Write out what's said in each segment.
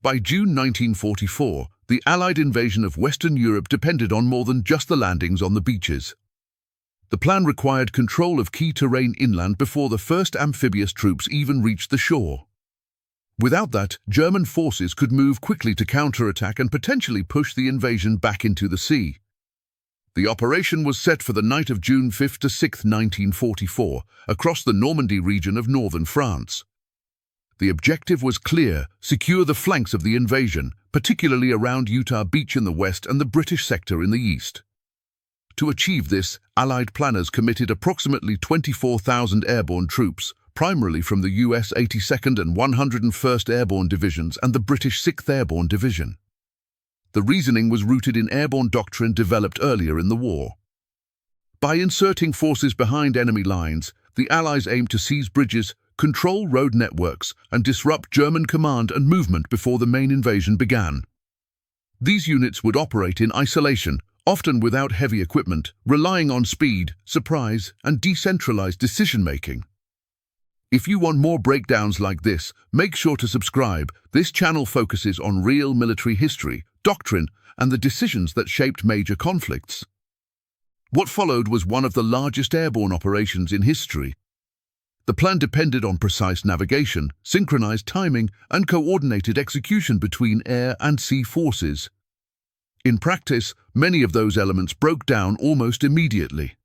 By June 1944, the Allied invasion of Western Europe depended on more than just the landings on the beaches. The plan required control of key terrain inland before the first amphibious troops even reached the shore. Without that, German forces could move quickly to counterattack and potentially push the invasion back into the sea. The operation was set for the night of June 5 to 6, 1944, across the Normandy region of northern France. The objective was clear: secure the flanks of the invasion, particularly around Utah Beach in the west and the British sector in the east. To achieve this, Allied planners committed approximately 24,000 airborne troops, primarily from the US 82nd and 101st Airborne Divisions and the British 6th Airborne Division. The reasoning was rooted in airborne doctrine developed earlier in the war. By inserting forces behind enemy lines, the Allies aimed to seize bridges, control road networks, and disrupt German command and movement before the main invasion began. These units would operate in isolation, often without heavy equipment, relying on speed, surprise, and decentralized decision-making. If you want more breakdowns like this, make sure to subscribe. This channel focuses on real military history, doctrine, and the decisions that shaped major conflicts. What followed was one of the largest airborne operations in history. The plan depended on precise navigation, synchronized timing, and coordinated execution between air and sea forces. In practice, many of those elements broke down almost immediately.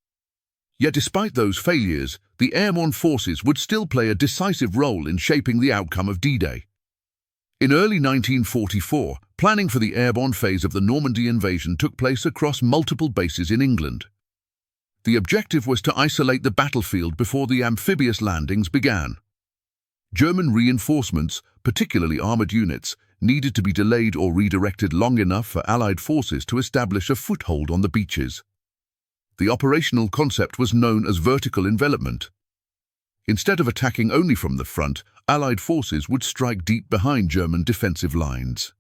Yet despite those failures, the airborne forces would still play a decisive role in shaping the outcome of D-Day. In early 1944, planning for the airborne phase of the Normandy invasion took place across multiple bases in England. The objective was to isolate the battlefield before the amphibious landings began. German reinforcements, particularly armored units, needed to be delayed or redirected long enough for Allied forces to establish a foothold on the beaches. The operational concept was known as vertical envelopment. Instead of attacking only from the front, Allied forces would strike deep behind German defensive lines.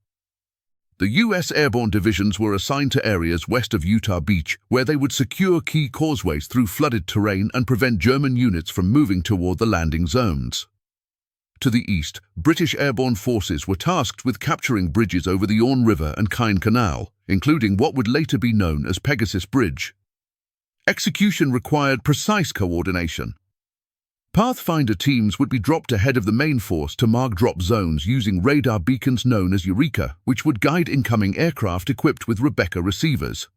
The U.S. airborne divisions were assigned to areas west of Utah Beach, where they would secure key causeways through flooded terrain and prevent German units from moving toward the landing zones. To the east, British airborne forces were tasked with capturing bridges over the Orne River and Caen Canal, including what would later be known as Pegasus Bridge. Execution required precise coordination. Pathfinder teams would be dropped ahead of the main force to mark drop zones using radar beacons known as Eureka, which would guide incoming aircraft equipped with Rebecca receivers.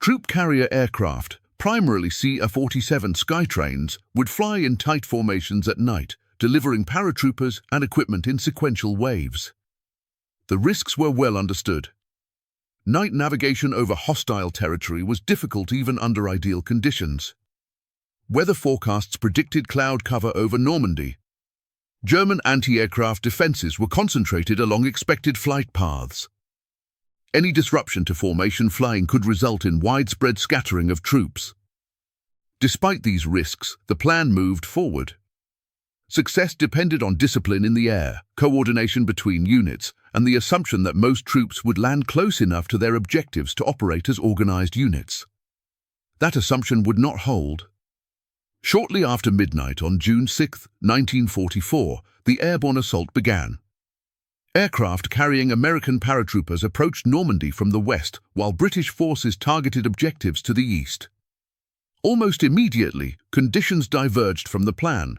Troop carrier aircraft, primarily CA-47 Skytrains, would fly in tight formations at night, delivering paratroopers and equipment in sequential waves. The risks were well understood. Night navigation over hostile territory was difficult even under ideal conditions. Weather forecasts predicted cloud cover over Normandy. German anti-aircraft defenses were concentrated along expected flight paths. Any disruption to formation flying could result in widespread scattering of troops. Despite these risks, the plan moved forward. Success depended on discipline in the air, coordination between units, and the assumption that most troops would land close enough to their objectives to operate as organized units. That assumption would not hold. Shortly after midnight on June 6, 1944, the airborne assault began. Aircraft carrying American paratroopers approached Normandy from the west, while British forces targeted objectives to the east. Almost immediately, conditions diverged from the plan.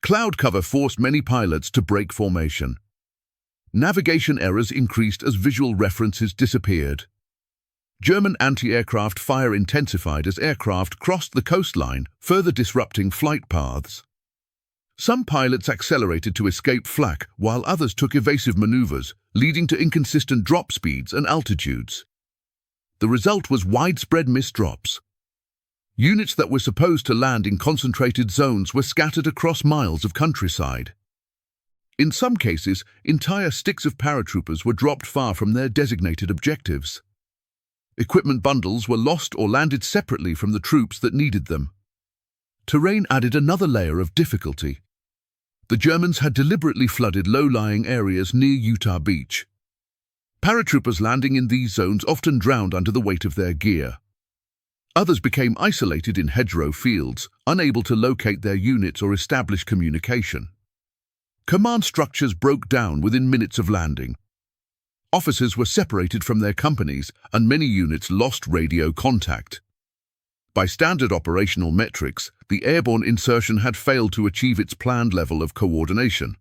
Cloud cover forced many pilots to break formation. Navigation errors increased as visual references disappeared. German anti-aircraft fire intensified as aircraft crossed the coastline, further disrupting flight paths. Some pilots accelerated to escape flak, while others took evasive maneuvers, leading to inconsistent drop speeds and altitudes. The result was widespread missed drops. Units that were supposed to land in concentrated zones were scattered across miles of countryside. In some cases, entire sticks of paratroopers were dropped far from their designated objectives. Equipment bundles were lost or landed separately from the troops that needed them. Terrain added another layer of difficulty. The Germans had deliberately flooded low-lying areas near Utah Beach. Paratroopers landing in these zones often drowned under the weight of their gear. Others became isolated in hedgerow fields, unable to locate their units or establish communication. Command structures broke down within minutes of landing. Officers were separated from their companies, and many units lost radio contact. By standard operational metrics, the airborne insertion had failed to achieve its planned level of coordination.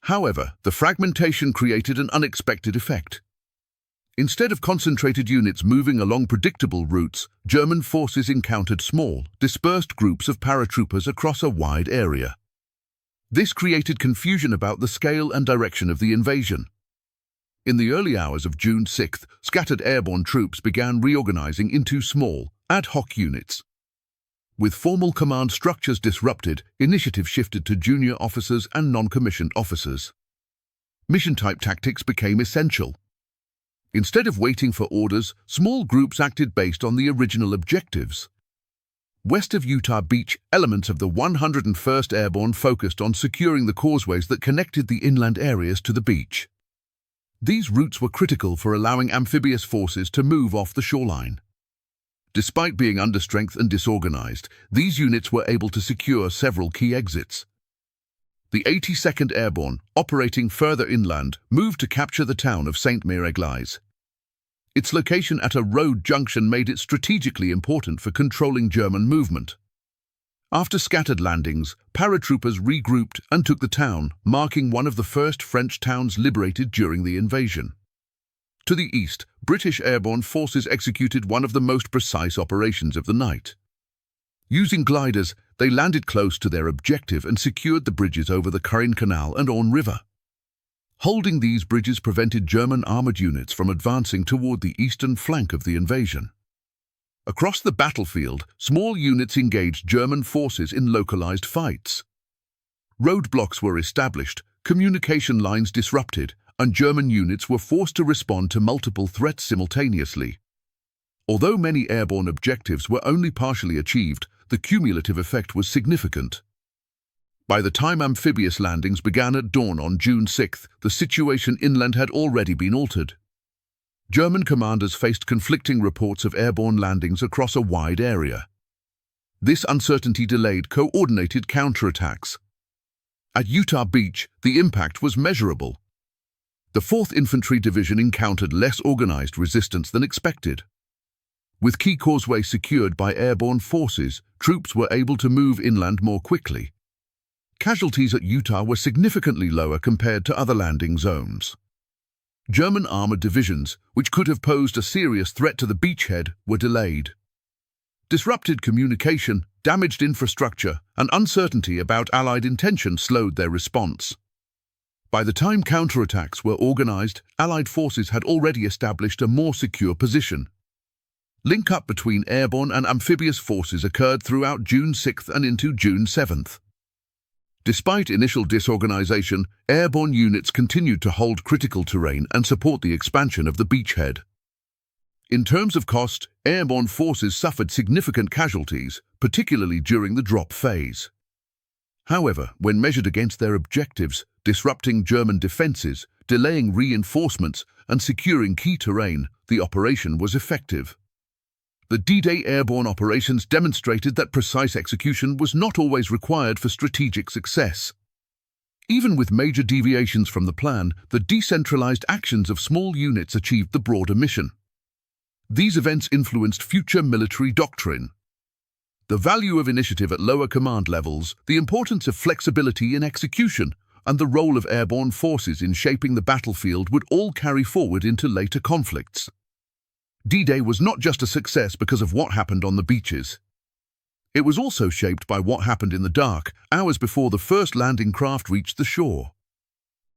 However, the fragmentation created an unexpected effect. Instead of concentrated units moving along predictable routes, German forces encountered small, dispersed groups of paratroopers across a wide area. This created confusion about the scale and direction of the invasion. In the early hours of June 6th, scattered airborne troops began reorganizing into small, ad hoc units. With formal command structures disrupted, initiative shifted to junior officers and non-commissioned officers. Mission-type tactics became essential. Instead of waiting for orders, small groups acted based on the original objectives. West of Utah Beach, elements of the 101st Airborne focused on securing the causeways that connected the inland areas to the beach. These routes were critical for allowing amphibious forces to move off the shoreline. Despite being understrength and disorganized, these units were able to secure several key exits. The 82nd Airborne, operating further inland, moved to capture the town of Saint-Mère-Église. Its location at a road junction made it strategically important for controlling German movement. After scattered landings, paratroopers regrouped and took the town, marking one of the first French towns liberated during the invasion. To the east, British airborne forces executed one of the most precise operations of the night. Using gliders, they landed close to their objective and secured the bridges over the Cairn Canal and Orne River. Holding these bridges prevented German armored units from advancing toward the eastern flank of the invasion. Across the battlefield, small units engaged German forces in localized fights. Roadblocks were established, communication lines disrupted, and German units were forced to respond to multiple threats simultaneously. Although many airborne objectives were only partially achieved, the cumulative effect was significant. By the time amphibious landings began at dawn on June 6th, the situation inland had already been altered. German commanders faced conflicting reports of airborne landings across a wide area. This uncertainty delayed coordinated counterattacks. At Utah Beach, the impact was measurable. The 4th Infantry Division encountered less organized resistance than expected. With key causeways secured by airborne forces, troops were able to move inland more quickly. Casualties at Utah were significantly lower compared to other landing zones. German armored divisions, which could have posed a serious threat to the beachhead, were delayed. Disrupted communication, damaged infrastructure, and uncertainty about Allied intention slowed their response. By the time counterattacks were organized, Allied forces had already established a more secure position. Link-up between airborne and amphibious forces occurred throughout June 6th and into June 7th. Despite initial disorganization, airborne units continued to hold critical terrain and support the expansion of the beachhead. In terms of cost, airborne forces suffered significant casualties, particularly during the drop phase. However, when measured against their objectives, disrupting German defenses, delaying reinforcements, and securing key terrain, the operation was effective. The D-Day airborne operations demonstrated that precise execution was not always required for strategic success. Even with major deviations from the plan, the decentralized actions of small units achieved the broader mission. These events influenced future military doctrine. The value of initiative at lower command levels, the importance of flexibility in execution, and the role of airborne forces in shaping the battlefield would all carry forward into later conflicts. D-Day was not just a success because of what happened on the beaches. It was also shaped by what happened in the dark, hours before the first landing craft reached the shore.